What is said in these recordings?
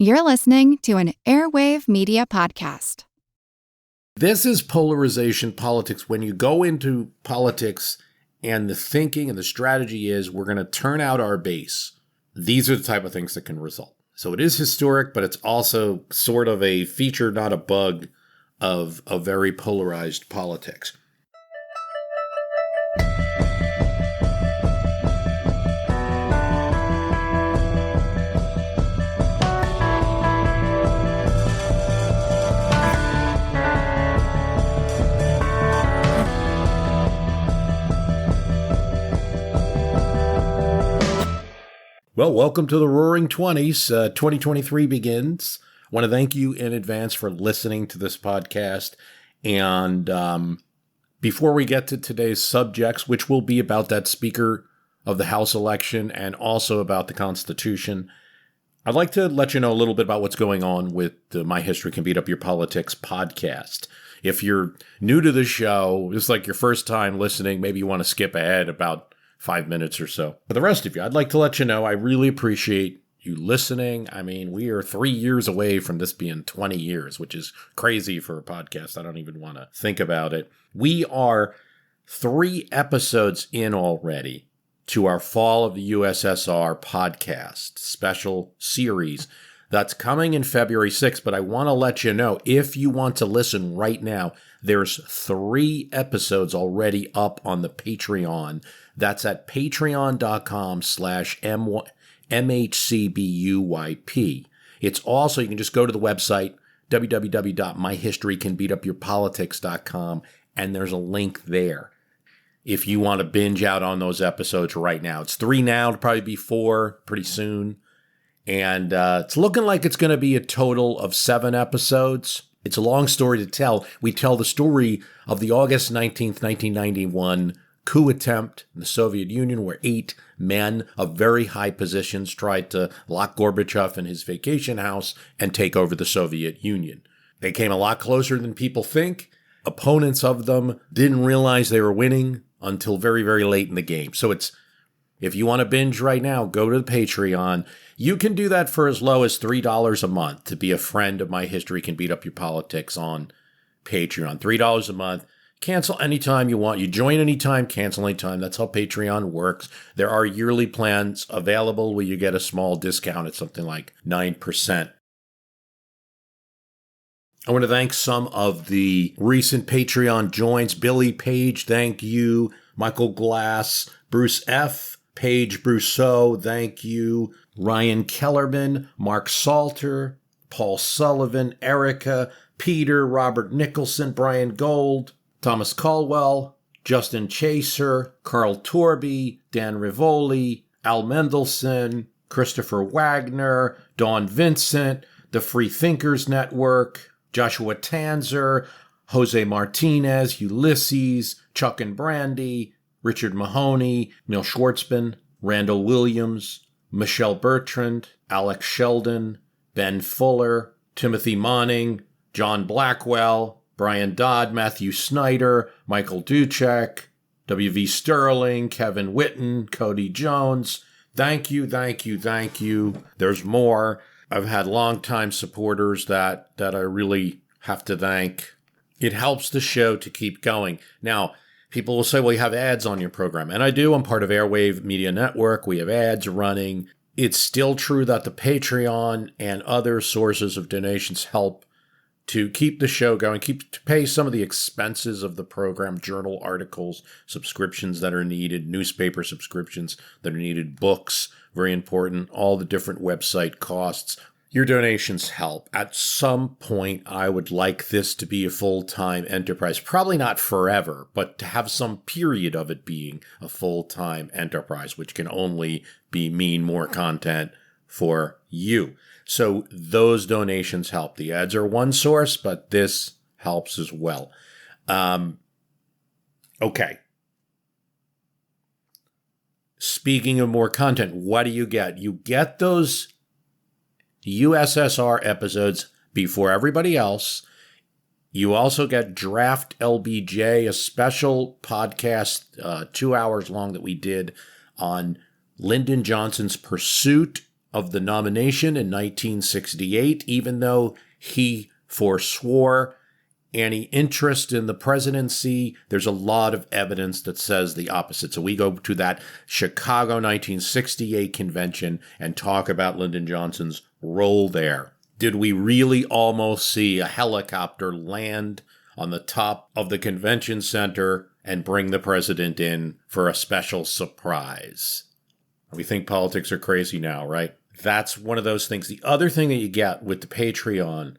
You're listening to an Airwave Media Podcast. This is polarization politics. When you go into politics and the thinking and the strategy is we're going to turn out our base, these are the type of things that can result. So it is historic, but it's also sort of a feature, not a bug, of a very polarized politics. Well, welcome to the Roaring 20s. 2023 begins. I want to thank you in advance for listening to this podcast. And before we get to today's subjects, which will be about that Speaker of the House election and also about the Constitution, I'd like to let you know a little bit about what's going on with the My History Can Beat Up Your Politics podcast. If you're new to the show, it's like your first time listening, maybe you want to skip ahead about 5 minutes or so. For the rest of you, I'd like to let you know I really appreciate you listening. I mean, we are 3 years away from this being 20 years, which is crazy for a podcast. I don't even want to think about it. We are 3 episodes in already to our Fall of the USSR podcast special series that's coming in February 6th. But I want to let you know, if you want to listen right now, there's 3 episodes already up on the Patreon. That's at patreon.com/MHCBUYP. It's also, you can just go to the website, www.myhistorycanbeatupyourpolitics.com, and there's a link there if you want to binge out on those episodes right now. It's 3 now, it'll probably be 4 pretty soon. And it's looking like it's going to be a total of 7 episodes. It's a long story to tell. We tell the story of the August 19th, 1991 coup attempt in the Soviet Union, where 8 men of very high positions tried to lock Gorbachev in his vacation house and take over the Soviet Union. They came a lot closer than people think. Opponents of them didn't realize they were winning until very, very late in the game. So if you want to binge right now, go to the Patreon. You can do that for as low as $3 a month to be a friend of My History Can Beat Up Your Politics on Patreon. $3 a month. Cancel anytime you want. You join anytime, cancel anytime. That's how Patreon works. There are yearly plans available where you get a small discount at something like 9%. I want to thank some of the recent Patreon joins. Billy Page, thank you. Michael Glass, Bruce F., Paige Brousseau, thank you. Ryan Kellerman, Mark Salter, Paul Sullivan, Erica, Peter, Robert Nicholson, Brian Gold, Thomas Caldwell, Justin Chaser, Carl Torby, Dan Rivoli, Al Mendelson, Christopher Wagner, Dawn Vincent, the Free Thinkers Network, Joshua Tanzer, Jose Martinez, Ulysses, Chuck and Brandy, Richard Mahoney, Neil Schwartzman, Randall Williams, Michelle Bertrand, Alex Sheldon, Ben Fuller, Timothy Monning, John Blackwell, Brian Dodd, Matthew Snyder, Michael Duchek, W.V. Sterling, Kevin Witten, Cody Jones. Thank you, thank you, thank you. There's more. I've had longtime supporters that I really have to thank. It helps the show to keep going. Now, people will say, well, you have ads on your program. And I do. I'm part of Airwave Media Network. We have ads running. It's still true that the Patreon and other sources of donations help to keep the show going, to pay some of the expenses of the program, journal articles, subscriptions that are needed, newspaper subscriptions that are needed, books, very important, all the different website costs. Your donations help. At some point, I would like this to be a full-time enterprise. Probably not forever, but to have some period of it being a full-time enterprise, which can only mean more content for you. So those donations help. The ads are one source, but this helps as well. Okay. Speaking of more content, what do you get? You get those USSR episodes before everybody else. You also get Draft LBJ, a special podcast, 2 hours long that we did on Lyndon Johnson's pursuit of the nomination in 1968, even though he forswore any interest in the presidency. There's a lot of evidence that says the opposite. So we go to that Chicago 1968 convention and talk about Lyndon Johnson's role there. Did we really almost see a helicopter land on the top of the convention center and bring the president in for a special surprise? We think politics are crazy now, right? That's one of those things. The other thing that you get with the Patreon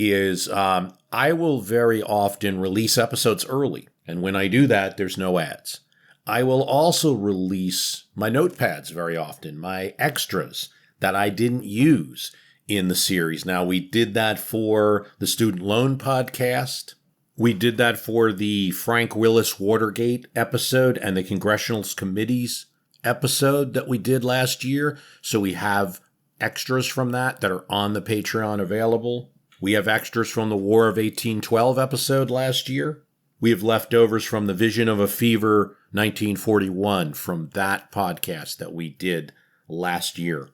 is I will very often release episodes early. And when I do that, there's no ads. I will also release my notepads very often, my extras that I didn't use in the series. Now, we did that for the Student Loan Podcast. We did that for the Frank Willis Watergate episode and the Congressional Committees episode that we did last year. So we have extras from that are on the Patreon available. We have extras from the War of 1812 episode last year. We have leftovers from the Vision of a Fever 1941 from that podcast that we did last year.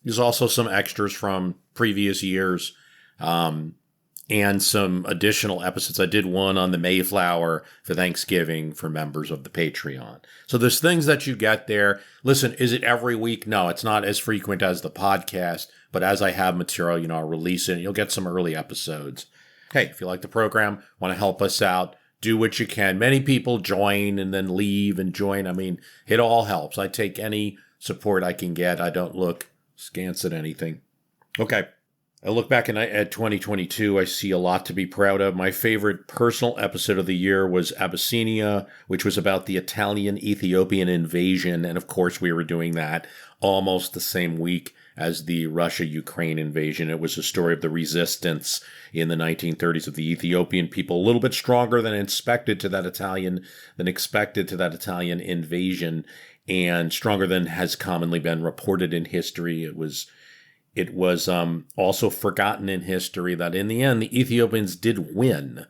There's also some extras from previous years and some additional episodes. I did one on the Mayflower for Thanksgiving for members of the Patreon. So there's things that you get there. Listen, is it every week? No, it's not as frequent as the podcast. But as I have material, I'll release it and you'll get some early episodes. Hey, if you like the program, want to help us out, do what you can. Many people join and then leave and join. I mean, it all helps. I take any support I can get. I don't look askance at anything. Okay. I look back at 2022, I see a lot to be proud of. My favorite personal episode of the year was Abyssinia, which was about the Italian-Ethiopian invasion. And of course, we were doing that almost the same week as the Russia-Ukraine invasion. It was a story of the resistance in the 1930s of the Ethiopian people, a little bit stronger than expected to that Italian invasion, and stronger than has commonly been reported in history. It was also forgotten in history that in the end, the Ethiopians did win.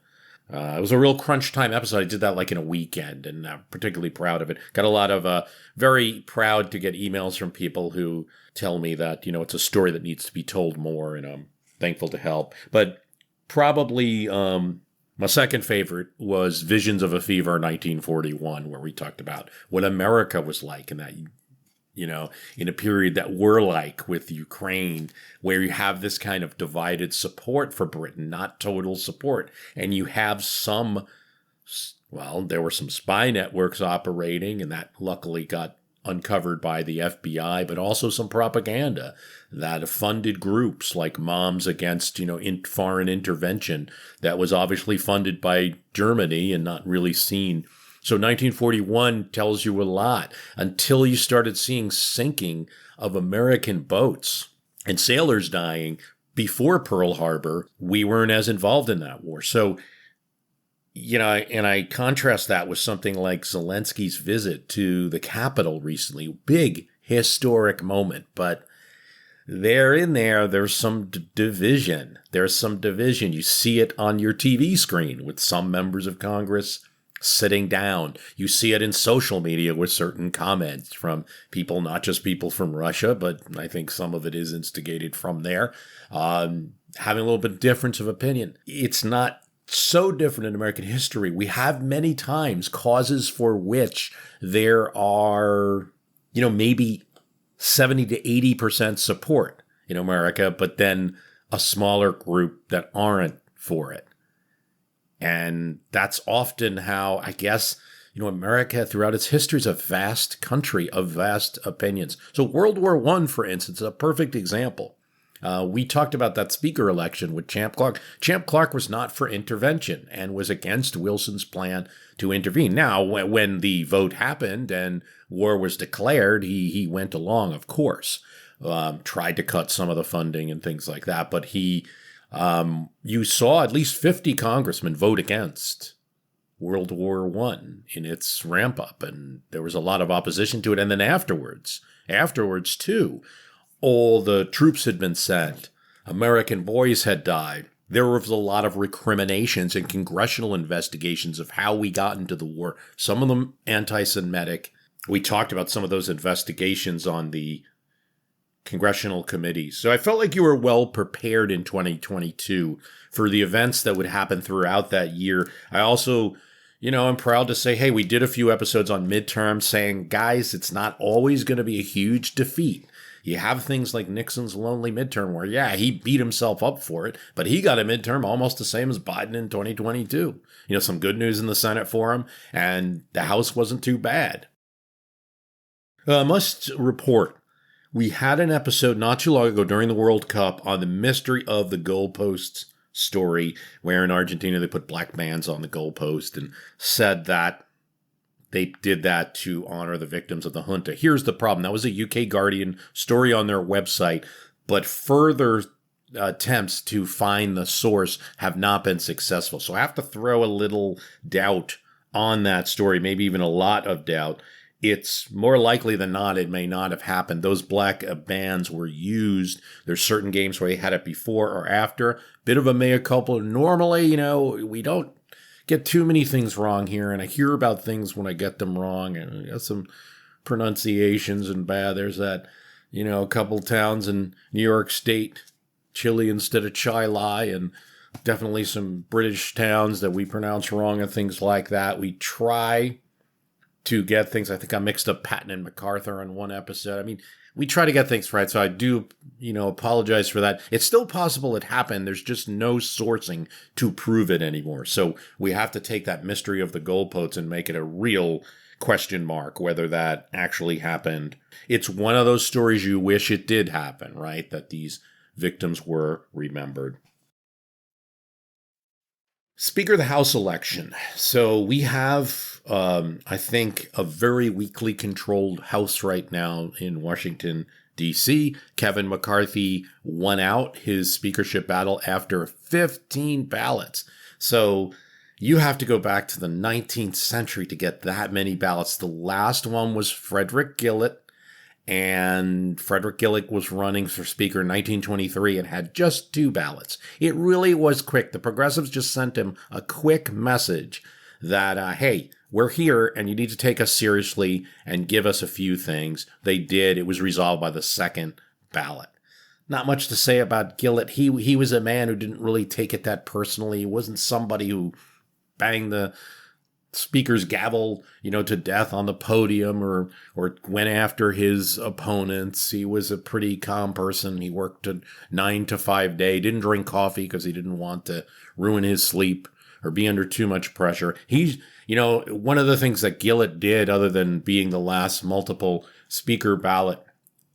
It was a real crunch time episode. I did that like in a weekend, and I'm particularly proud of it. Got a lot of very proud to get emails from people who tell me that, it's a story that needs to be told more, and I'm thankful to help. But probably my second favorite was Visions of a Fever 1941, where we talked about what America was like in that, in a period that we're like with Ukraine, where you have this kind of divided support for Britain, not total support. And you have there were some spy networks operating, and that luckily got uncovered by the FBI, but also some propaganda that funded groups like Moms Against, Foreign Intervention that was obviously funded by Germany and not really seen. So 1941 tells you a lot until you started seeing sinking of American boats and sailors dying before Pearl Harbor. We weren't as involved in that war. So, and I contrast that with something like Zelensky's visit to the Capitol recently. Big historic moment, but there's some division. There's some division. You see it on your TV screen with some members of Congress sitting down. You see it in social media with certain comments from people, not just people from Russia, but I think some of it is instigated from there, having a little bit of difference of opinion. It's not so different in American history. We have many times causes for which there are, maybe 70 to 80% support in America, but then a smaller group that aren't for it. And that's often how, I guess, America throughout its history is a vast country of vast opinions. So World War I, for instance, is a perfect example. We talked about that speaker election with Champ Clark. Champ Clark was not for intervention and was against Wilson's plan to intervene. Now, when the vote happened and war was declared, he went along, of course, tried to cut some of the funding and things like that. But you saw at least 50 congressmen vote against World War I in its ramp up, and there was a lot of opposition to it. And then afterwards too, all the troops had been sent. American boys had died. There was a lot of recriminations and congressional investigations of how we got into the war, some of them anti-Semitic. We talked about some of those investigations on the congressional committees. So I felt like you were well prepared in 2022 for the events that would happen throughout that year. I also, I'm proud to say, hey, we did a few episodes on midterms saying, guys, it's not always going to be a huge defeat. You have things like Nixon's lonely midterm where, yeah, he beat himself up for it, but he got a midterm almost the same as Biden in 2022. Some good news in the Senate for him, and the House wasn't too bad. Must report, we had an episode not too long ago during the World Cup on the mystery of the goalposts story, where in Argentina they put black bands on the goalpost and said that they did that to honor the victims of the junta. Here's the problem. That was a UK Guardian story on their website, but further attempts to find the source have not been successful. So I have to throw a little doubt on that story, maybe even a lot of doubt. It's more likely than not, it may not have happened. Those black bands were used. There's certain games where they had it before or after. Bit of a mea culpa. Normally, we don't get too many things wrong here, and I hear about things when I get them wrong, and I got some pronunciations and bad. There's that, a couple towns in New York State, chili instead of chai, and definitely some British towns that we pronounce wrong and things like that. We try to get things. I think I mixed up Patton and MacArthur in one episode. I mean, we try to get things right, so I do, apologize for that. It's still possible it happened. There's just no sourcing to prove it anymore. So we have to take that mystery of the goalposts and make it a real question mark, whether that actually happened. It's one of those stories you wish it did happen, right? That these victims were remembered. Speaker of the House election. So we have, I think, a very weakly controlled House right now in Washington, D.C. Kevin McCarthy won out his speakership battle after 15 ballots. So you have to go back to the 19th century to get that many ballots. The last one was Frederick Gillett. And Frederick Gillett was running for speaker in 1923 and had just 2 ballots. It really was quick. The progressives just sent him a quick message that, hey, we're here and you need to take us seriously and give us a few things. They did. It was resolved by the second ballot. Not much to say about Gillett. He was a man who didn't really take it that personally. He wasn't somebody who banged the speaker's gavel, to death on the podium or went after his opponents. He was a pretty calm person. He worked a 9 to 5 day, didn't drink coffee because he didn't want to ruin his sleep or be under too much pressure. He's, one of the things that Gillett did, other than being the last multiple speaker ballot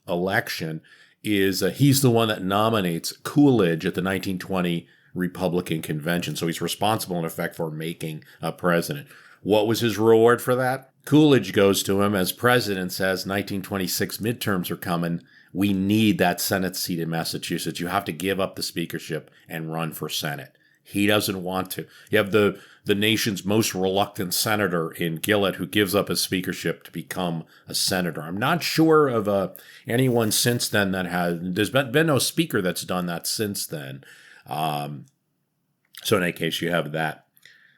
election, is he's the one that nominates Coolidge at the 1920 Republican convention. So he's responsible, in effect, for making a president. What was his reward for that? Coolidge goes to him as president, says 1926 midterms are coming. We need that Senate seat in Massachusetts. You have to give up the speakership and run for Senate. He doesn't want to. You have the nation's most reluctant senator in Gillett who gives up his speakership to become a senator. I'm not sure of anyone since then there's been no speaker that's done that since then. So in any case, you have that.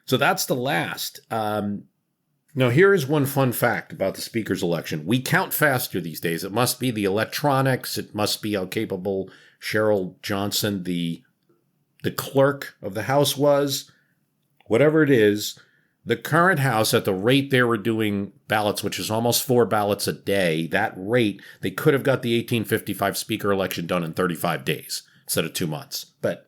So that's the last. Now, here is one fun fact about the speaker's election. We count faster these days. It must be the electronics. It must be how capable Cheryl Johnson, the clerk of the House, was. Whatever it is, the current House, at the rate they were doing ballots, which is almost 4 ballots a day, that rate, they could have got the 1855 speaker election done in 35 days instead of 2 months. But,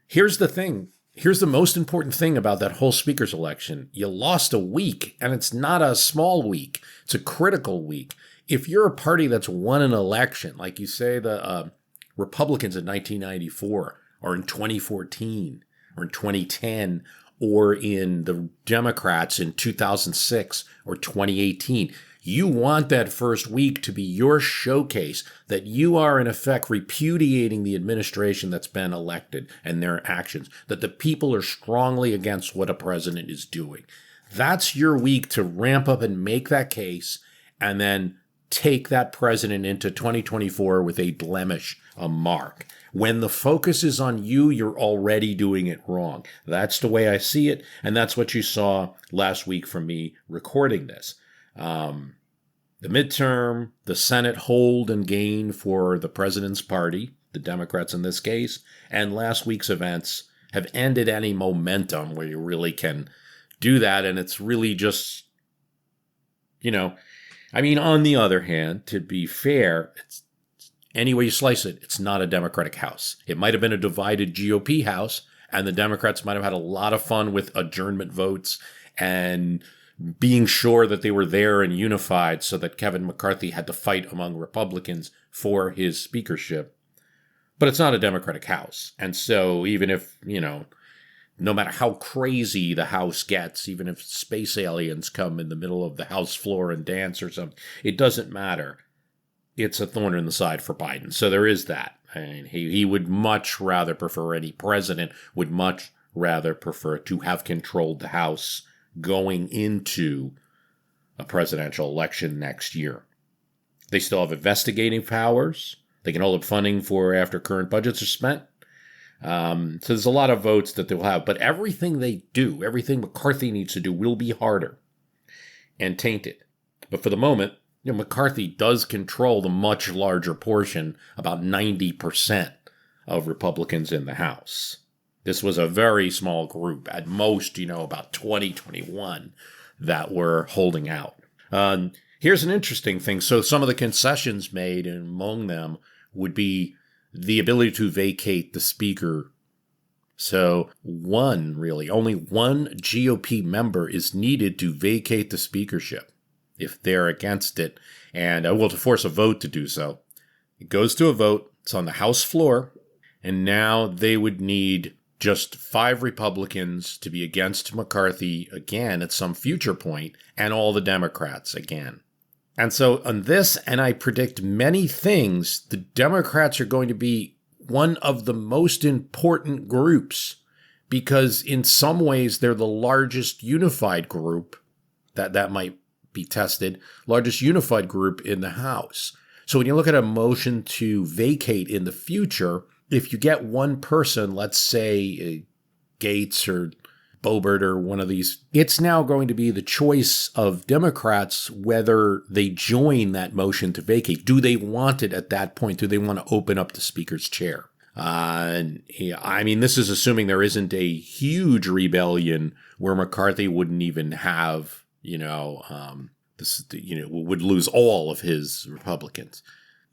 here's the thing. Here's the most important thing about that whole speaker's election. You lost a week, and it's not a small week. It's a critical week. If you're a party that's won an election, like you say the Republicans in 1994, or in 2014, or in 2010, or in the Democrats in 2006 or 2018, you want that first week to be your showcase that you are, in effect, repudiating the administration that's been elected and their actions, that the people are strongly against what a president is doing. That's your week to ramp up and make that case and then take that president into 2024 with a blemish, a mark. When the focus is on you, you're already doing it wrong. That's the way I see it, and that's what you saw last week from me recording this. the midterm, the Senate hold and gain for the president's party, the Democrats in this case, and last week's events have ended any momentum where you really can do that. And it's really just, on the other hand, to be fair, it's any way you slice it, it's not a Democratic House. It might have been a divided GOP House, and the Democrats might have had a lot of fun with adjournment votes and being sure that they were there and unified so that Kevin McCarthy had to fight among Republicans for his speakership. But it's not a Democratic House. And so even if, no matter how crazy the House gets, even if space aliens come in the middle of the House floor and dance or something, it doesn't matter. It's a thorn in the side for Biden. So there is that. And he would much rather prefer, any president would much rather prefer to have controlled the House going into a presidential election next year. They still have investigating powers. They can hold up funding for after current budgets are spent. So there's a lot of votes that they'll have. But everything they do, everything McCarthy needs to do will be harder and tainted. But for the moment, McCarthy does control the much larger portion, about 90% of Republicans in the House. This was a very small group, at most, about 20, 21 that were holding out. Here's an interesting thing. So some of the concessions made, and among them would be the ability to vacate the speaker. So only one GOP member is needed to vacate the speakership if they're against it, and to force a vote to do so. It goes to a vote. It's on the House floor, and now they would need just 5 Republicans to be against McCarthy again at some future point, and all the Democrats again. And so on this, and I predict many things, the Democrats are going to be one of the most important groups, because in some ways they're the largest unified group that might be tested, largest unified group in the House. So when you look at a motion to vacate in the future, if you get one person, let's say Gates or Boebert or one of these, it's now going to be the choice of Democrats whether they join that motion to vacate. Do they want it at that point? Do they want to open up the speaker's chair? This is assuming there isn't a huge rebellion where McCarthy wouldn't even have, would lose all of his Republicans.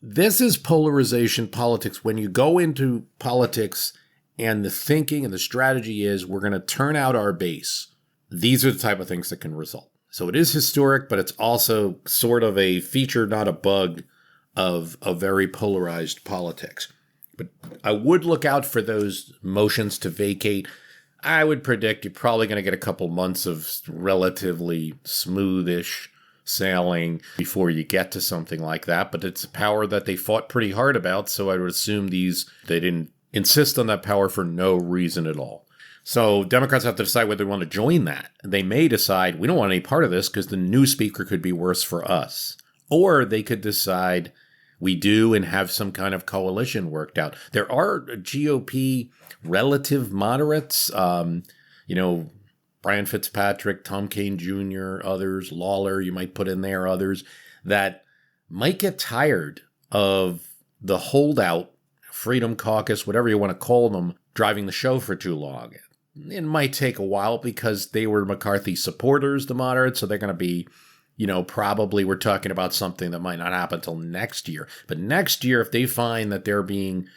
This is polarization politics. When you go into politics and the thinking and the strategy is we're going to turn out our base, these are the type of things that can result. So it is historic, but it's also sort of a feature, not a bug, of a very polarized politics. But I would look out for those motions to vacate. I would predict you're probably going to get a couple months of relatively smoothish sailing before you get to something like that. But it's a power that they fought pretty hard about, so I would assume they didn't insist on that power for no reason at all. So Democrats have to decide whether they want to join that. They may decide, we don't want any part of this because the new speaker could be worse for us. Or they could decide, we do, and have some kind of coalition worked out. There are GOP relative moderates, Brian Fitzpatrick, Tom Kean Jr., others, Lawler, you might put in there, others, that might get tired of the holdout, Freedom Caucus, whatever you want to call them, driving the show for too long. It might take a while because they were McCarthy supporters, the moderates, so they're going to be, probably we're talking about something that might not happen until next year. But next year, if they find that they're being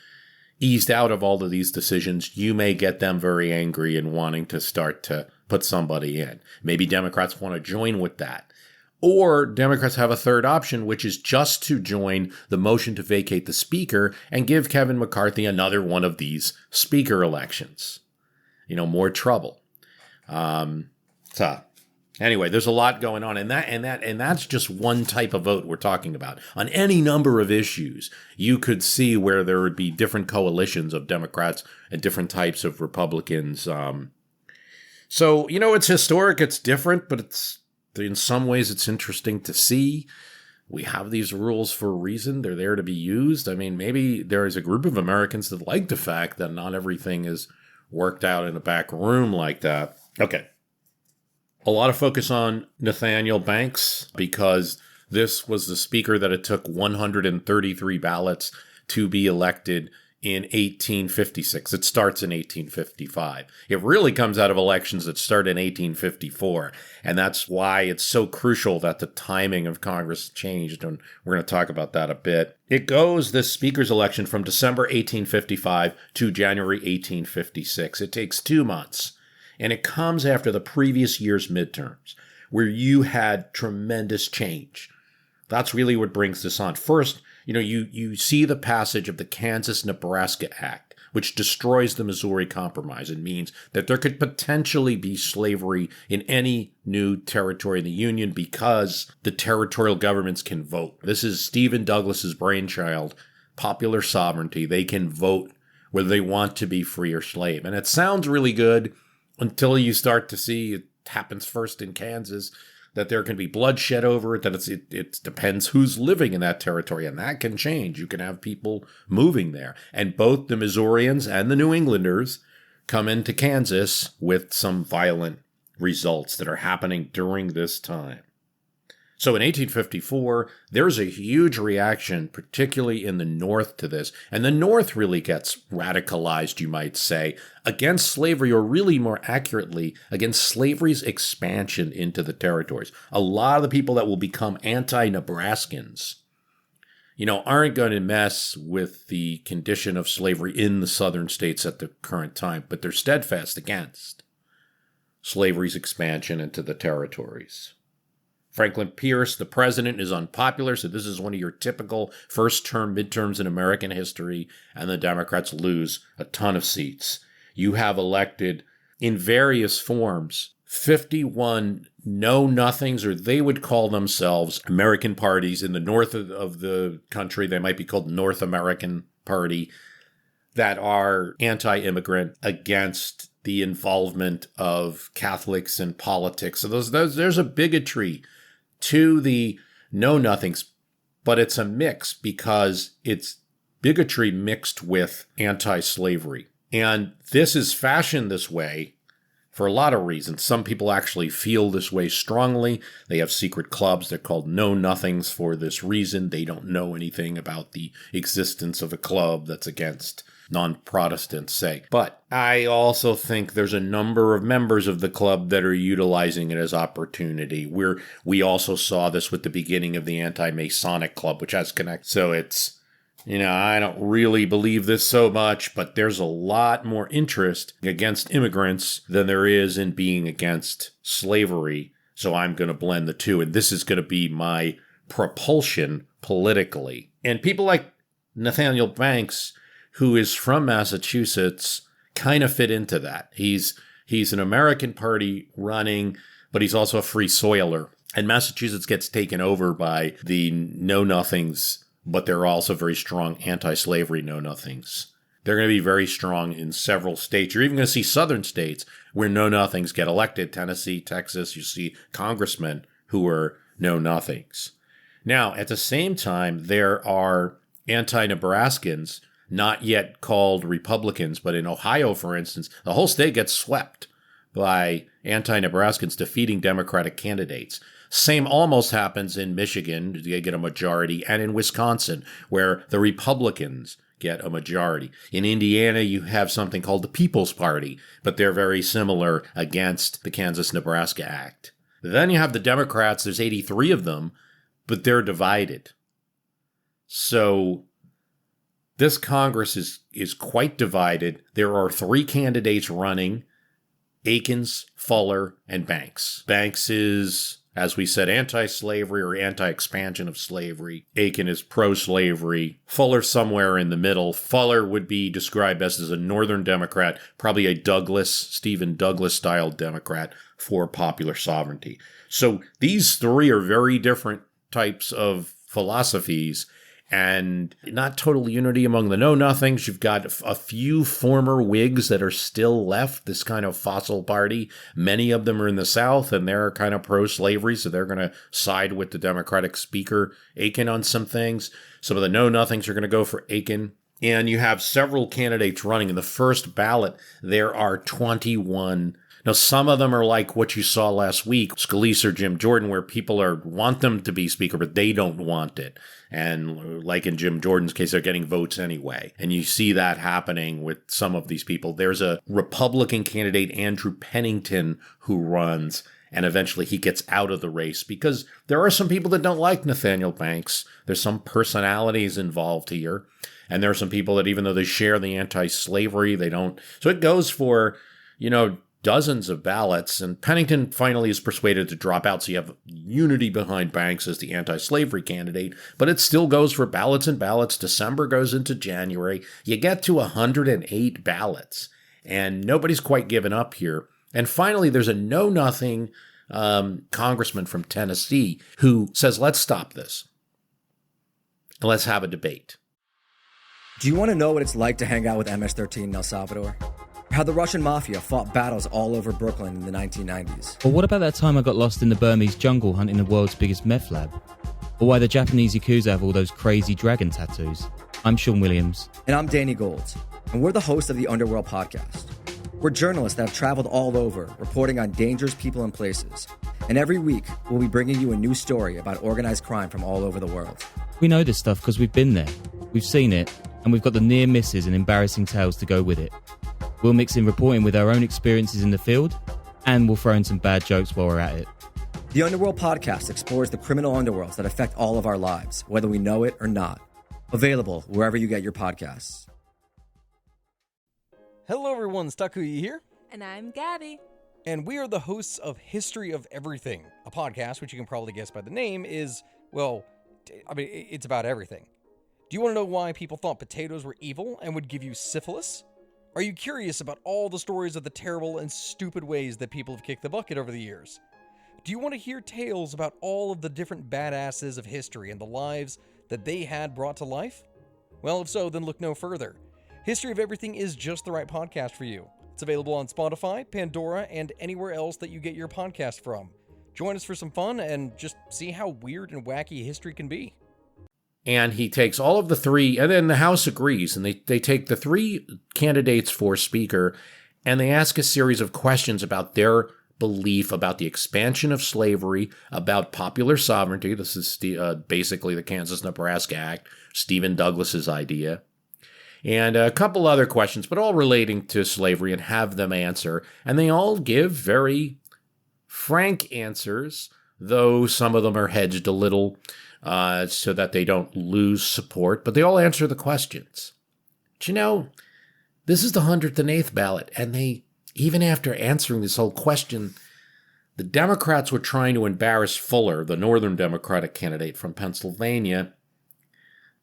eased out of all of these decisions, you may get them very angry and wanting to start to put somebody in. Maybe Democrats want to join with that. Or Democrats have a third option, which is just to join the motion to vacate the speaker and give Kevin McCarthy another one of these speaker elections. More trouble. Anyway, there's a lot going on, and that's just one type of vote we're talking about. On any number of issues, you could see where there would be different coalitions of Democrats and different types of Republicans. So it's historic, it's different, but in some ways it's interesting to see. We have these rules for a reason. They're there to be used. Maybe there is a group of Americans that like the fact that not everything is worked out in a back room like that. Okay. A lot of focus on Nathaniel Banks because This was the speaker that it took 133 ballots to be elected in 1856. It starts in 1855. It really comes out of elections that start in 1854. And that's why it's so crucial that the timing of Congress changed. And we're going to talk about that a bit. It goes, this speaker's election, from December 1855 to January 1856. It takes 2 months. And it comes after the previous year's midterms, where you had tremendous change. That's really what brings this on. First, you see the passage of the Kansas-Nebraska Act, which destroys the Missouri Compromise and means that there could potentially be slavery in any new territory in the Union because the territorial governments can vote. This is Stephen Douglas's brainchild, popular sovereignty. They can vote whether they want to be free or slave. And it sounds really good until you start to see it happens first in Kansas, that there can be bloodshed over it, that it depends who's living in that territory, and that can change. You can have people moving there. And both the Missourians and the New Englanders come into Kansas with some violent results that are happening during this time. So in 1854, there's a huge reaction, particularly in the North, to this. And the North really gets radicalized, you might say, against slavery, or really more accurately, against slavery's expansion into the territories. A lot of the people that will become anti-Nebraskans, aren't going to mess with the condition of slavery in the southern states at the current time, but they're steadfast against slavery's expansion into the territories. Franklin Pierce, the president, is unpopular, so this is one of your typical first-term midterms in American history, and the Democrats lose a ton of seats. You have elected, in various forms, 51 know-nothings, or they would call themselves American parties. In the north of the country, they might be called North American Party, that are anti-immigrant, against the involvement of Catholics in politics. So there's a bigotry to the know-nothings, but it's a mix because it's bigotry mixed with anti-slavery. And this is fashioned this way for a lot of reasons. Some people actually feel this way strongly. They have secret clubs. They're called know-nothings for this reason. They don't know anything about the existence of a club that's against non-Protestants, say. But I also think there's a number of members of the club that are utilizing it as opportunity. We also saw this with the beginning of the anti-Masonic club, which has connected. So it's, I don't really believe this so much, but there's a lot more interest against immigrants than there is in being against slavery. So I'm going to blend the two, and this is going to be my propulsion politically. And people like Nathaniel Banks, who is from Massachusetts, kind of fit into that. He's an American party running, but he's also a free soiler. And Massachusetts gets taken over by the know-nothings, but they're also very strong anti-slavery know-nothings. They're going to be very strong in several states. You're even going to see southern states where know-nothings get elected. Tennessee, Texas, you see congressmen who are know-nothings. Now, at the same time, there are anti-Nebraskans, not yet called Republicans, but in Ohio, for instance, the whole state gets swept by anti-Nebraskans defeating Democratic candidates. Same almost happens in Michigan, they get a majority, and in Wisconsin, where the Republicans get a majority. In Indiana, you have something called the People's Party, but they're very similar against the Kansas-Nebraska Act. Then you have the Democrats, there's 83 of them, but they're divided. So this Congress is quite divided. There are 3 candidates running: Aikens, Fuller, and Banks. Banks is, as we said, anti-slavery or anti-expansion of slavery. Aiken is pro-slavery. Fuller somewhere in the middle. Fuller would be described as a Northern Democrat, probably a Stephen Douglas-style Democrat for popular sovereignty. So these 3 are very different types of philosophies, and not total unity among the know-nothings. You've got a few former Whigs that are still left, this kind of fossil party. Many of them are in the South, and they're kind of pro-slavery, so they're going to side with the Democratic Speaker Aiken on some things. Some of the know-nothings are going to go for Aiken. And you have several candidates running. In the first ballot, there are 21 Now, some of them are like what you saw last week, Scalise or Jim Jordan, where people want them to be speaker, but they don't want it. And like in Jim Jordan's case, they're getting votes anyway. And you see that happening with some of these people. There's a Republican candidate, Andrew Pennington, who runs, and eventually he gets out of the race because there are some people that don't like Nathaniel Banks. There's some personalities involved here. And there are some people that even though they share the anti-slavery, they don't. So it goes for, dozens of ballots, and Pennington finally is persuaded to drop out, so you have unity behind Banks as the anti-slavery candidate, but it still goes for ballots and ballots. December goes into January. You get to 108 ballots, and nobody's quite given up here. And finally, there's a know-nothing congressman from Tennessee who says, let's stop this, and let's have a debate. Do you want to know what it's like to hang out with MS-13 in El Salvador? How the Russian mafia fought battles all over Brooklyn in the 1990s. Or what about that time I got lost in the Burmese jungle hunting the world's biggest meth lab? Or why the Japanese Yakuza have all those crazy dragon tattoos? I'm Sean Williams. And I'm Danny Gold. And we're the hosts of the Underworld podcast. We're journalists that have traveled all over, reporting on dangerous people and places. And every week, we'll be bringing you a new story about organized crime from all over the world. We know this stuff because we've been there, we've seen it, and we've got the near misses and embarrassing tales to go with it. We'll mix in reporting with our own experiences in the field, and we'll throw in some bad jokes while we're at it. The Underworld podcast explores the criminal underworlds that affect all of our lives, whether we know it or not. Available wherever you get your podcasts. Hello everyone, Stakuyi here. And I'm Gabby. And we are the hosts of History of Everything, a podcast which you can probably guess by the name is, it's about everything. Do you want to know why people thought potatoes were evil and would give you syphilis? Are you curious about all the stories of the terrible and stupid ways that people have kicked the bucket over the years? Do you want to hear tales about all of the different badasses of history and the lives that they had brought to life? Well, if so, then look no further. History of Everything is just the right podcast for you. It's available on Spotify, Pandora, and anywhere else that you get your podcast from. Join us for some fun and just see how weird and wacky history can be. And he takes all of the three, and then the House agrees, and they take the three candidates for Speaker, and they ask a series of questions about their belief about the expansion of slavery, about popular sovereignty. This is basically the Kansas-Nebraska Act, Stephen Douglas's idea, and a couple other questions, but all relating to slavery, and have them answer. And they all give very frank answers, though some of them are hedged a little, so that they don't lose support, but they all answer the questions. But this is the 108th ballot, and they, even after answering this whole question, the Democrats were trying to embarrass Fuller, the Northern Democratic candidate from Pennsylvania,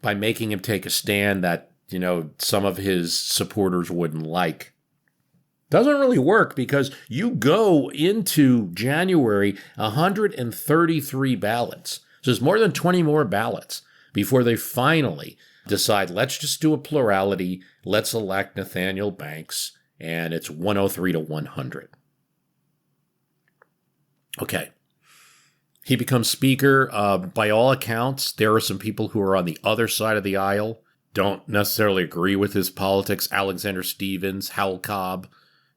by making him take a stand that, some of his supporters wouldn't like. Doesn't really work because you go into January 133 ballots. So there's more than 20 more ballots before they finally decide, let's just do a plurality, let's elect Nathaniel Banks, and it's 103 to 100. Okay. He becomes Speaker. By all accounts, there are some people who are on the other side of the aisle, don't necessarily agree with his politics. Alexander Stephens, Howell Cobb,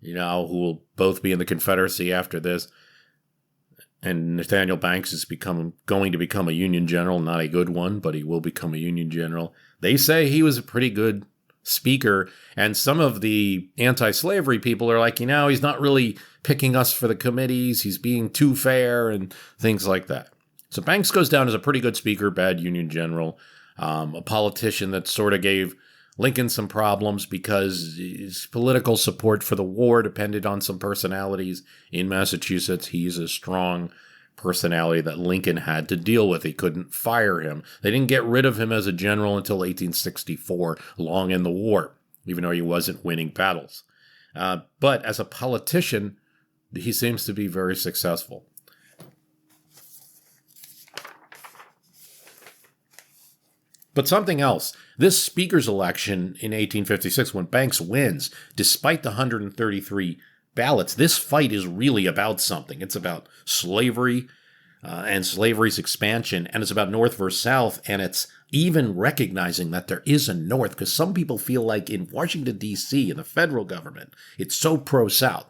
who will both be in the Confederacy after this. And Nathaniel Banks is going to become a Union general, not a good one, but he will become a Union general. They say he was a pretty good speaker, and some of the anti-slavery people are like, he's not really picking us for the committees, he's being too fair, and things like that. So Banks goes down as a pretty good speaker, bad Union general, a politician that sort of gave Lincoln some problems because his political support for the war depended on some personalities. In Massachusetts, he's a strong personality that Lincoln had to deal with. He couldn't fire him. They didn't get rid of him as a general until 1864, long in the war, even though he wasn't winning battles. But as a politician, he seems to be very successful. But something else, this speaker's election in 1856, when Banks wins, despite the 133 ballots, this fight is really about something. It's about slavery and slavery's expansion, and it's about North versus South, and it's even recognizing that there is a North, because some people feel like in Washington, D.C., in the federal government, it's so pro-South.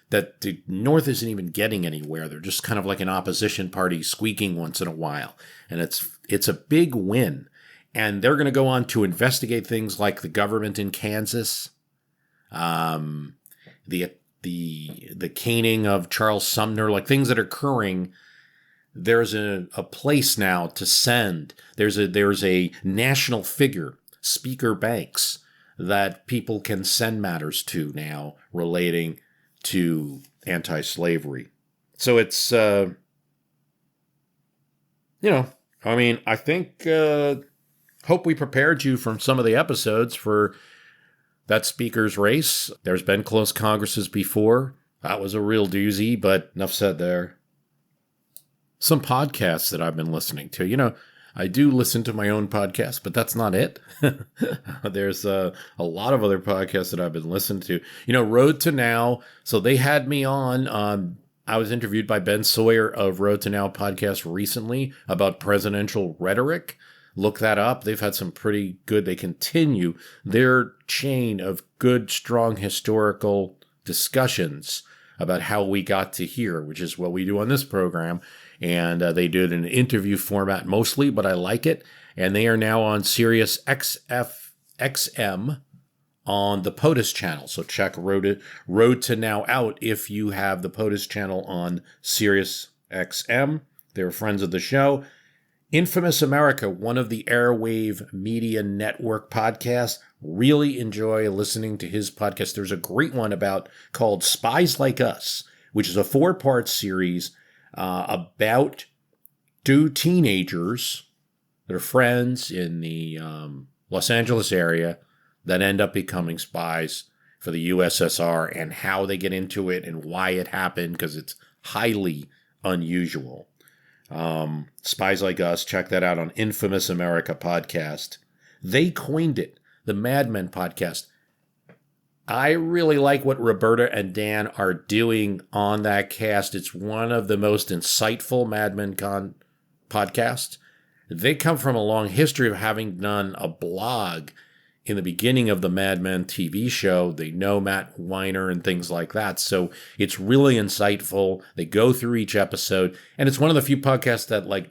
that the North isn't even getting anywhere. They're just kind of like an opposition party squeaking once in a while. And it's a big win. And they're going to go on to investigate things like the government in Kansas, the caning of Charles Sumner, like things that are occurring. There's a place now to send. There's a national figure, Speaker Banks, that people can send matters to now relating to anti-slavery. So it's, I think, hope we prepared you from some of the episodes for that speaker's race. There's been close congresses before. That was a real doozy, but enough said there. Some podcasts that I've been listening to. I do listen to my own podcast, but that's not it. There's a lot of other podcasts that I've been listening to. Road to Now. So they had me on. I was interviewed by Ben Sawyer of Road to Now podcast recently about presidential rhetoric. Look that up. They've had some pretty good. They continue their chain of good, strong historical discussions about how we got to here, which is what we do on this program. And they do it in an interview format mostly, but I like it. And they are now on Sirius XM on the POTUS channel. So check Road to Now out if you have the POTUS channel on Sirius XM. They're friends of the show. Infamous America, one of the Airwave Media Network podcasts. Really enjoy listening to his podcast. There's a great one called Spies Like Us, which is a 4-part series about 2 teenagers that are friends in the Los Angeles area that end up becoming spies for the USSR and how they get into it and why it happened, because it's highly unusual. Spies Like Us, check that out on Infamous America podcast. They coined it, the Mad Men podcast. I really like what Roberta and Dan are doing on that cast. It's one of the most insightful Mad Men podcasts. They come from a long history of having done a blog in the beginning of the Mad Men TV show. They know Matt Weiner and things like that. So it's really insightful. They go through each episode. And it's one of the few podcasts that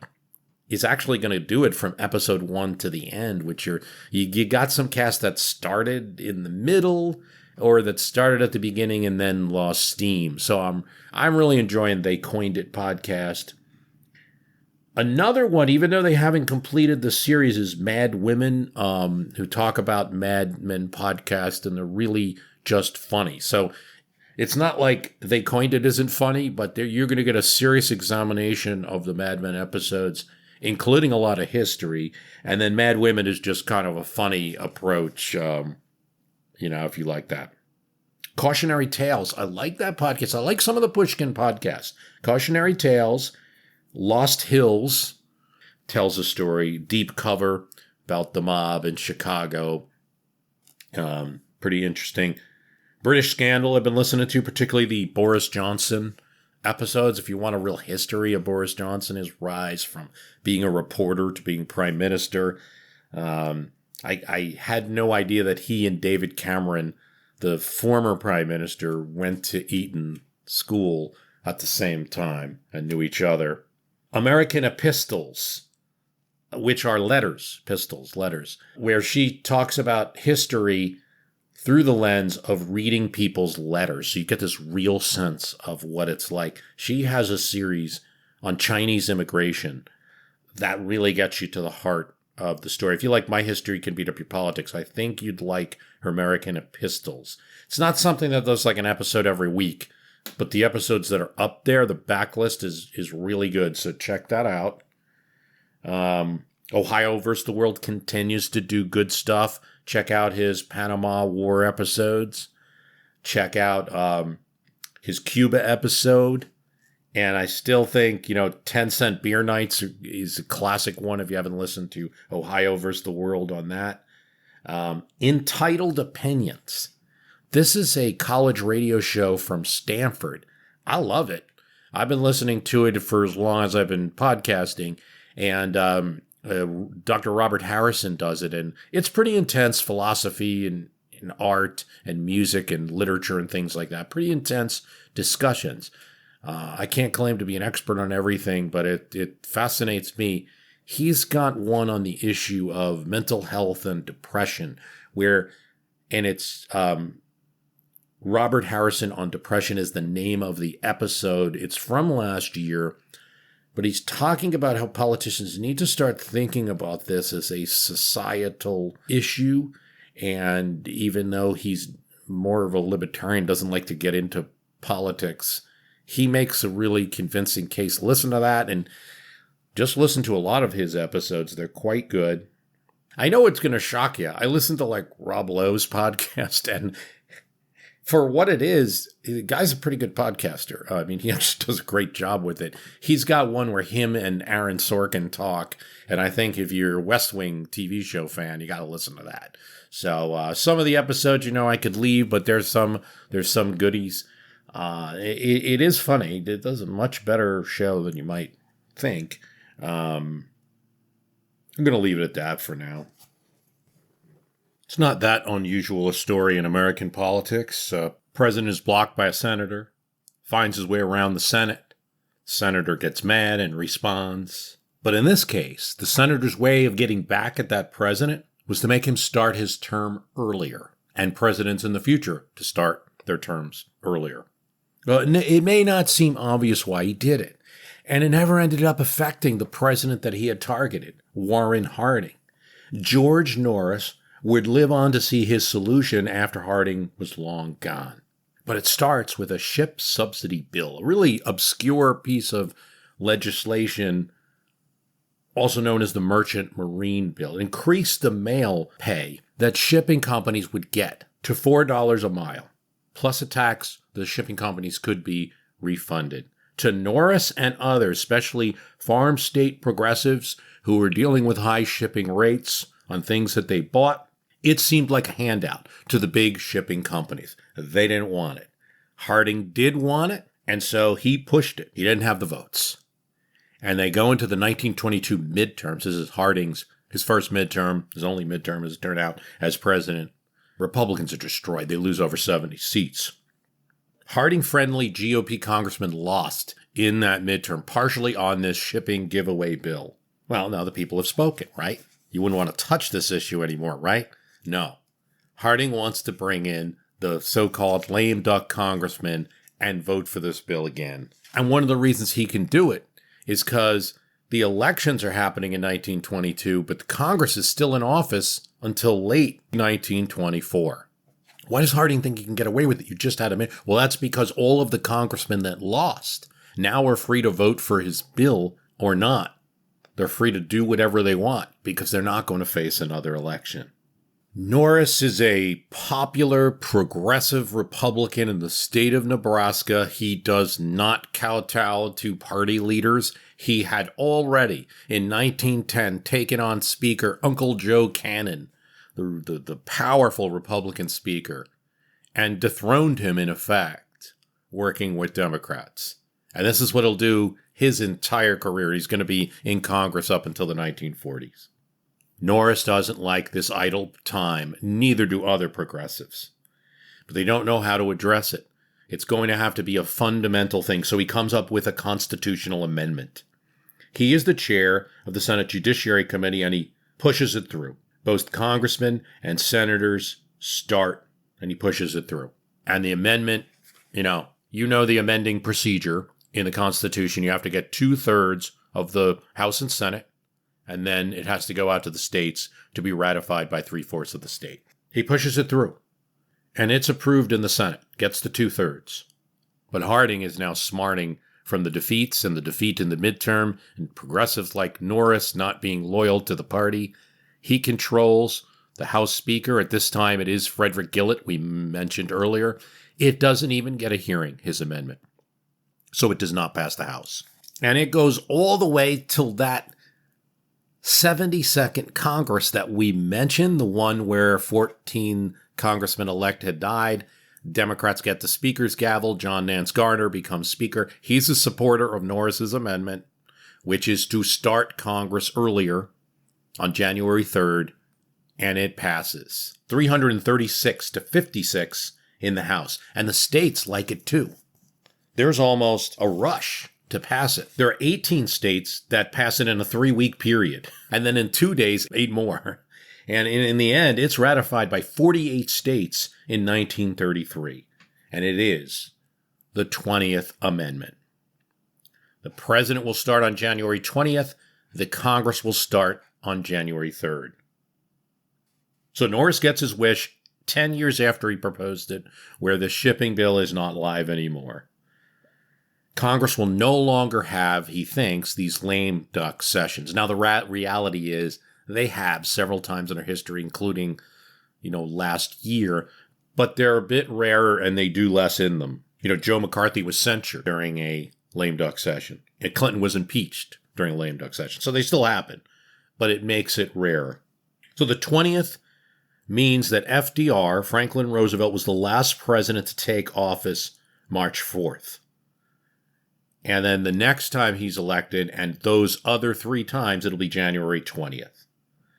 is actually going to do it from episode 1 to the end, which you got some cast that started in the middle or that started at the beginning and then lost steam. So I'm really enjoying They Coined It podcast. Another one, even though they haven't completed the series, is Mad Women, who talk about Mad Men podcast, and they're really just funny. So it's not like They Coined It isn't funny, but you're going to get a serious examination of the Mad Men episodes, including a lot of history. And then Mad Women is just kind of a funny approach, if you like that. Cautionary Tales. I like that podcast. I like some of the Pushkin podcasts. Cautionary Tales. Lost Hills tells a story. Deep Cover about the mob in Chicago. Pretty interesting. British Scandal I've been listening to, particularly the Boris Johnson episodes. If you want a real history of Boris Johnson, his rise from being a reporter to being prime minister. I had no idea that he and David Cameron, the former prime minister, went to Eton School at the same time and knew each other. American Epistles, which are letters, where she talks about history through the lens of reading people's letters. So you get this real sense of what it's like. She has a series on Chinese immigration that really gets you to the heart of the story. If you like My History Can Beat Up Your Politics, I think you'd like her American Epistles. It's not something that does like an episode every week, but the episodes that are up there, the backlist is really good. So check that out. Ohio vs. the World continues to do good stuff. Check out his Panama War episodes. Check out his Cuba episode. And I still think, 10 Cent Beer Nights is a classic one if you haven't listened to Ohio vs. the World on that. Entitled Opinions. This is a college radio show from Stanford. I love it. I've been listening to it for as long as I've been podcasting. And Dr. Robert Harrison does it. And it's pretty intense philosophy and in art and music and literature and things like that. Pretty intense discussions. I can't claim to be an expert on everything, but it fascinates me. He's got one on the issue of mental health and depression, and it's Robert Harrison on Depression is the name of the episode. It's from last year, but he's talking about how politicians need to start thinking about this as a societal issue. And even though he's more of a libertarian, doesn't like to get into politics, he makes a really convincing case. Listen to that and just listen to a lot of his episodes. They're quite good. I know it's going to shock you. I listened to like Rob Lowe's podcast, and for what it is, the guy's a pretty good podcaster. I mean, he actually does a great job with it. He's got one where him and Aaron Sorkin talk, and I think if you're a West Wing TV show fan, you got to listen to that. So some of the episodes, I could leave, but there's some goodies. It is funny. It does a much better show than you might think. I'm going to leave it at that for now. It's not that unusual a story in American politics. President is blocked by a senator, finds his way around the Senate. Senator gets mad and responds. But in this case, the senator's way of getting back at that president was to make him start his term earlier, and presidents in the future to start their terms earlier. Well, it may not seem obvious why he did it, and it never ended up affecting the president that he had targeted, Warren Harding. George Norris would live on to see his solution after Harding was long gone. But it starts with a ship subsidy bill, a really obscure piece of legislation, also known as the Merchant Marine Bill. It increased the mail pay that shipping companies would get to $4 a mile, plus a tax the shipping companies could be refunded. To Norris and others, especially farm state progressives who were dealing with high shipping rates on things that they bought, it seemed like a handout to the big shipping companies. They didn't want it. Harding did want it, and so he pushed it. He didn't have the votes. And they go into the 1922 midterms. This is Harding's, his first midterm, his only midterm as it turned out, as president. Republicans are destroyed. They lose over 70 seats. Harding-friendly GOP congressmen lost in that midterm, partially on this shipping giveaway bill. Well, now the people have spoken, right? You wouldn't want to touch this issue anymore, right? No. Harding wants to bring in the so-called lame duck congressman and vote for this bill again. And one of the reasons he can do it is because the elections are happening in 1922, but the Congress is still in office until late 1924. Why does Harding think he can get away with it? You just had a minute. Well, that's because all of the congressmen that lost now are free to vote for his bill or not. They're free to do whatever they want because they're not going to face another election. Norris is a popular, progressive Republican in the state of Nebraska. He does not kowtow to party leaders. He had already, in 1910, taken on Speaker Uncle Joe Cannon, the powerful Republican speaker, and dethroned him in effect, working with Democrats. And this is what he'll do his entire career. He's going to be in Congress up until the 1940s. Norris doesn't like this idle time. Neither do other progressives. But they don't know how to address it. It's going to have to be a fundamental thing. So he comes up with a constitutional amendment. He is the chair of the Senate Judiciary Committee, and he pushes it through. Both congressmen and senators start, and he pushes it through. And the amendment, you know the amending procedure in the Constitution. You have to get 2/3 of the House and Senate, and then it has to go out to the states to be ratified by 3/4 of the state. He pushes it through, and it's approved in the Senate, gets the 2/3. But Harding is now smarting from the defeats and the defeat in the midterm, and progressives like Norris not being loyal to the party. He controls the House Speaker. At this time, it is Frederick Gillett, we mentioned earlier. It doesn't even get a hearing, his amendment. So it does not pass the House. And it goes all the way till that 72nd Congress that we mentioned, the one where 14 congressmen-elect had died. Democrats get the Speaker's gavel. John Nance Garner becomes Speaker. He's a supporter of Norris's amendment, which is to start Congress earlier on January 3rd, and it passes. 336 to 56 in the House. And the states like it too. There's almost a rush to pass it. There are 18 states that pass it in a 3-week period. And then in 2 days, 8 more. And in the end, it's ratified by 48 states in 1933. And it is the 20th Amendment. The president will start on January 20th. The Congress will start on January 3rd. So Norris gets his wish 10 years after he proposed it, where the shipping bill is not live anymore. Congress will no longer have, he thinks, these lame duck sessions. Now, the reality is they have several times in our history, including, last year, but they're a bit rarer and they do less in them. Joe McCarthy was censured during a lame duck session, and Clinton was impeached during a lame duck session. So they still happen, but it makes it rarer. So the 20th means that FDR, Franklin Roosevelt, was the last president to take office March 4th. And then the next time he's elected, and those other 3 times, it'll be January 20th.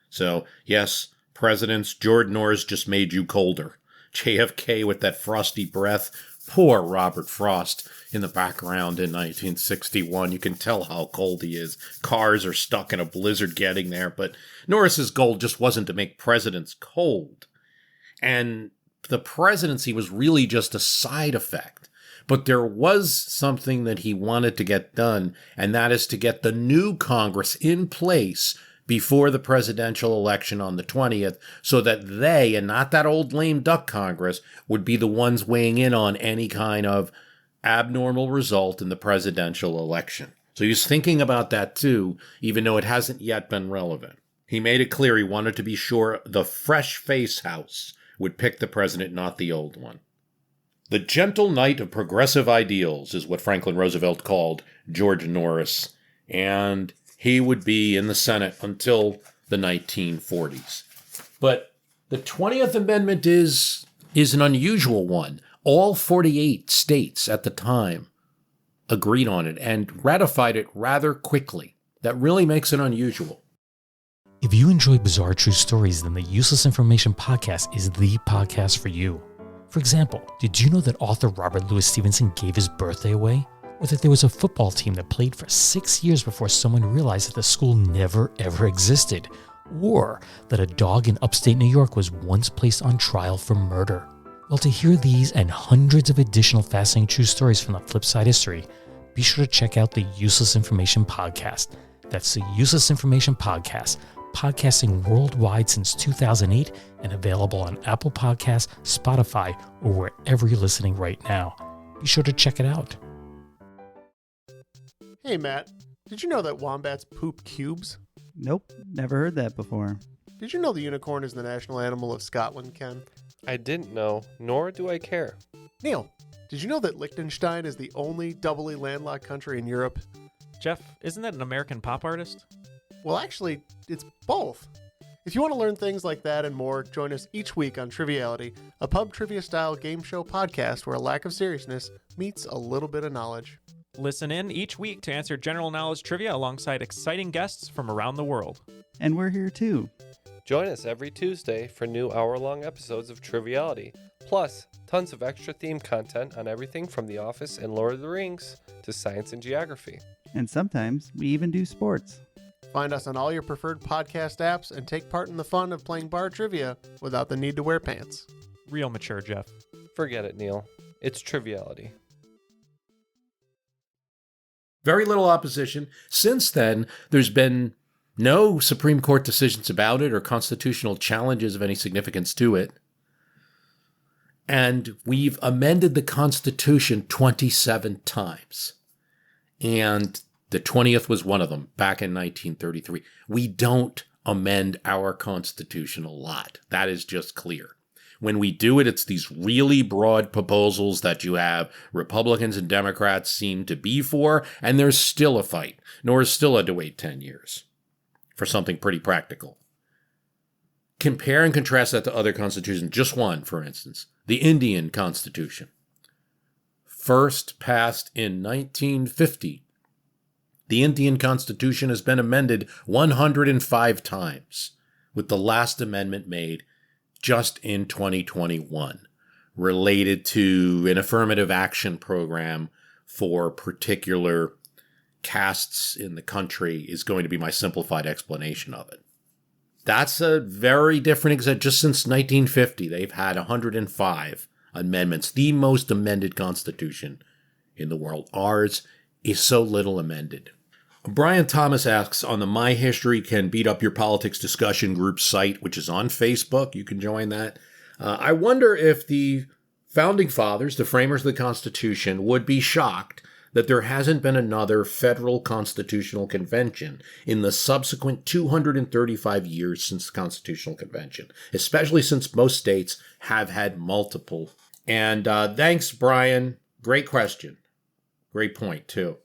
So, yes, presidents, George Norris just made you colder. JFK with that frosty breath. Poor Robert Frost in the background in 1961. You can tell how cold he is. Cars are stuck in a blizzard getting there, but Norris's goal just wasn't to make presidents cold. And the presidency was really just a side effect. But there was something that he wanted to get done, and that is to get the new Congress in place before the presidential election on the 20th, so that they, and not that old lame duck Congress, would be the ones weighing in on any kind of abnormal result in the presidential election. So he was thinking about that too, even though it hasn't yet been relevant. He made it clear he wanted to be sure the fresh-face House would pick the president, not the old one. The gentle knight of progressive ideals is what Franklin Roosevelt called George Norris, and he would be in the Senate until the 1940s. But the 20th Amendment is an unusual one. All 48 states at the time agreed on it and ratified it rather quickly. That really makes it unusual. If you enjoy bizarre true stories, then the Useless Information Podcast is the podcast for you. For example, did you know that author Robert Louis Stevenson gave his birthday away? Or that there was a football team that played for 6 years before someone realized that the school never ever existed? Or that a dog in upstate New York was once placed on trial for murder? Well, to hear these and hundreds of additional fascinating true stories from the Flipside history, be sure to check out the Useless Information Podcast. That's the Useless Information Podcast, podcasting worldwide since 2008 and available on Apple Podcasts, Spotify, or wherever you're listening right now. Be sure to check it out. Hey Matt, did you know that wombats poop cubes? Nope, never heard that before. Did you know the unicorn is the national animal of Scotland, Ken? I didn't know, nor do I care. Neil, did you know that Liechtenstein is the only doubly landlocked country in Europe? Jeff, isn't that an American pop artist? Well, actually, it's both. If you want to learn things like that and more, join us each week on Triviality, a pub trivia-style game show podcast where a lack of seriousness meets a little bit of knowledge. Listen in each week to answer general knowledge trivia alongside exciting guests from around the world. And we're here too. Join us every Tuesday for new hour-long episodes of Triviality, plus tons of extra theme content on everything from The Office and Lord of the Rings to science and geography. And sometimes we even do sports. Find us on all your preferred podcast apps and take part in the fun of playing bar trivia without the need to wear pants. Real mature, Jeff. Forget it, Neil. It's Triviality. Very little opposition. Since then, there's been no Supreme Court decisions about it or constitutional challenges of any significance to it. And we've amended the Constitution 27 times. And the 20th was one of them, back in 1933. We don't amend our Constitution a lot. That is just clear. When we do it, it's these really broad proposals that you have Republicans and Democrats seem to be for, and there's still a fight. Norris still had to wait 10 years for something pretty practical. Compare and contrast that to other constitutions. Just one, for instance, the Indian Constitution. First passed in 1950. The Indian Constitution has been amended 105 times. with the last amendment made just in 2021 related to an affirmative action program for particular castes in the country is going to be my simplified explanation of it. That's a very different example. Just since 1950, they've had 105 amendments, the most amended constitution in the world. Ours is so little amended. Brian Thomas asks, on the My History Can Beat Up Your Politics discussion group site, which is on Facebook, you can join that. I wonder if the founding fathers, the framers of the Constitution, would be shocked that there hasn't been another federal constitutional convention in the subsequent 235 years since the Constitutional Convention, especially since most states have had multiple. And thanks, Brian. Great question. Great point, too.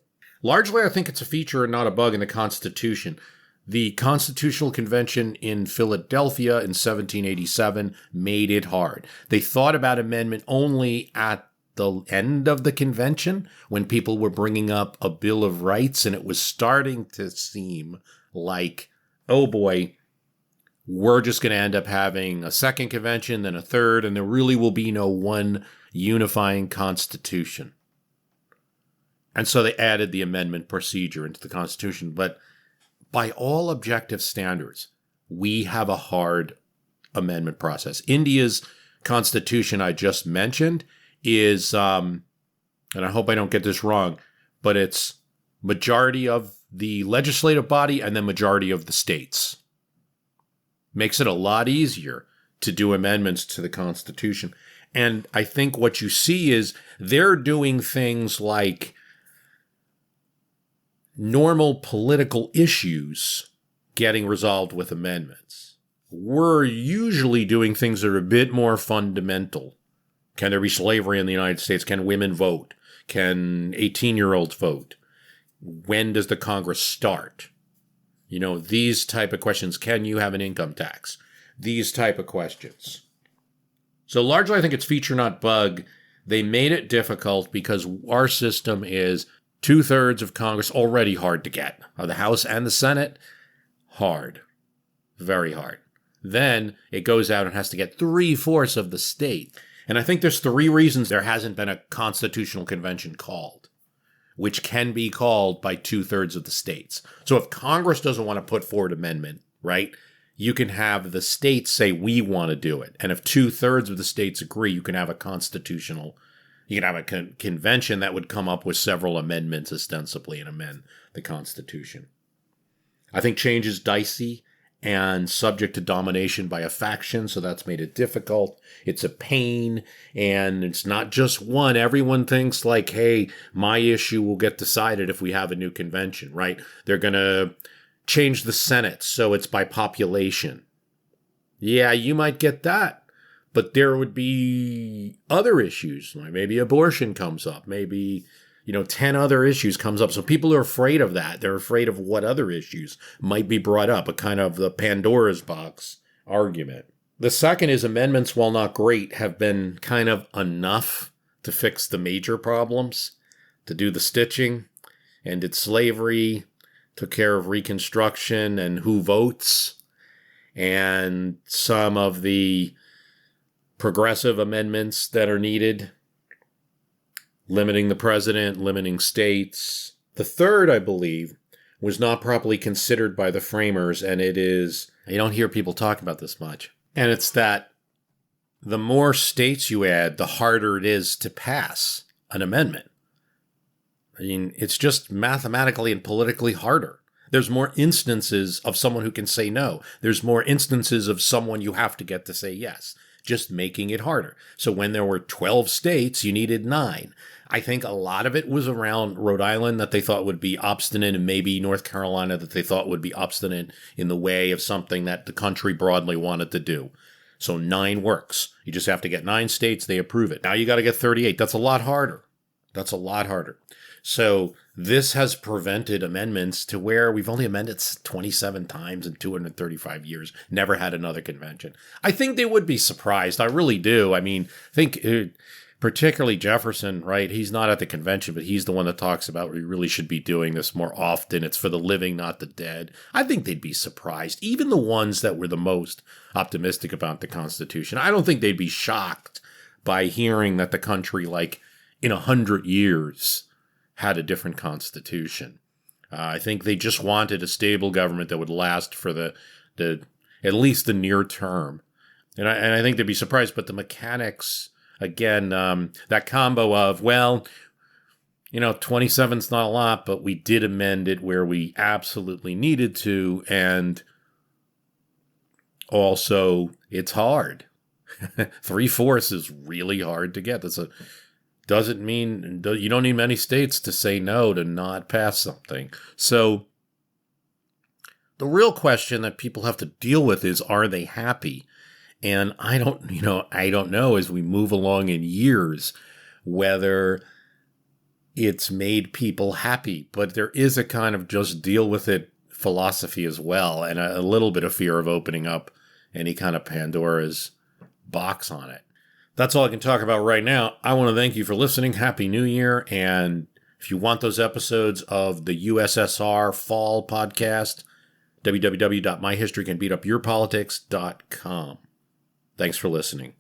Largely, I think it's a feature and not a bug in the Constitution. The Constitutional Convention in Philadelphia in 1787 made it hard. They thought about amendment only at the end of the convention when people were bringing up a Bill of Rights, and it was starting to seem like, oh boy, we're just going to end up having a second convention, then a third, and there really will be no one unifying constitution. And so they added the amendment procedure into the Constitution. But by all objective standards, we have a hard amendment process. India's constitution I just mentioned is, and I hope I don't get this wrong, but it's majority of the legislative body and then majority of the states. Makes it a lot easier to do amendments to the Constitution. And I think what you see is they're doing things like normal political issues getting resolved with amendments. We're usually doing things that are a bit more fundamental. Can there be slavery in the United States? Can women vote? Can 18-year-olds vote? When does the Congress start? You know, these type of questions. Can you have an income tax? These type of questions. So largely, I think it's feature, not bug. They made it difficult because our system is 2/3 of Congress, already hard to get. Of the House and the Senate, hard. Very hard. Then it goes out and has to get 3/4 of the state. And I think there's 3 reasons there hasn't been a constitutional convention called, which can be called by 2/3 of the states. So if Congress doesn't want to put forward amendment, right, you can have the states say, we want to do it. And if 2/3 of the states agree, you can have a constitutional, you can have a convention that would come up with several amendments ostensibly and amend the Constitution. I think change is dicey and subject to domination by a faction, so that's made it difficult. It's a pain, and it's not just one. Everyone thinks like, hey, my issue will get decided if we have a new convention, right? They're going to change the Senate so it's by population. Yeah, you might get that. But there would be other issues, like maybe abortion comes up, maybe, 10 other issues comes up. So people are afraid of that. They're afraid of what other issues might be brought up, a kind of the Pandora's box argument. The second is amendments, while not great, have been kind of enough to fix the major problems, to do the stitching, ended slavery, took care of Reconstruction and who votes, and some of the progressive amendments that are needed, limiting the president, limiting states. The third, I believe, was not properly considered by the framers, and it is, you don't hear people talk about this much, and it's that the more states you add, the harder it is to pass an amendment. I mean, it's just mathematically and politically harder. There's more instances of someone who can say no. There's more instances of someone you have to get to say yes, just making it harder. So when there were 12 states, you needed 9. I think a lot of it was around Rhode Island that they thought would be obstinate, and maybe North Carolina that they thought would be obstinate in the way of something that the country broadly wanted to do. So 9 works. You just have to get 9 states, they approve it. Now you got to get 38. That's a lot harder. That's a lot harder. So this has prevented amendments to where we've only amended 27 times in 235 years, never had another convention. I think they would be surprised. I really do. I mean, think particularly Jefferson, right? He's not at the convention, but he's the one that talks about we really should be doing this more often. It's for the living, not the dead. I think they'd be surprised. Even the ones that were the most optimistic about the Constitution, I don't think they'd be shocked by hearing that the country, like in 100 years, had a different Constitution. I think they just wanted a stable government that would last for the at least the near term. And I think they'd be surprised, but the mechanics, again, that combo of, well, 27's not a lot, but we did amend it where we absolutely needed to, and also it's hard. 3/4 is really hard to get. Doesn't mean you don't need many states to say no to not pass something. So the real question that people have to deal with is, are they happy? And I don't know as we move along in years whether it's made people happy. But there is a kind of just deal with it philosophy as well, and a little bit of fear of opening up any kind of Pandora's box on it. That's all I can talk about right now. I want to thank you for listening. Happy New Year. And if you want those episodes of the USSR Fall podcast, www.myhistorycanbeatupyourpolitics.com. Thanks for listening.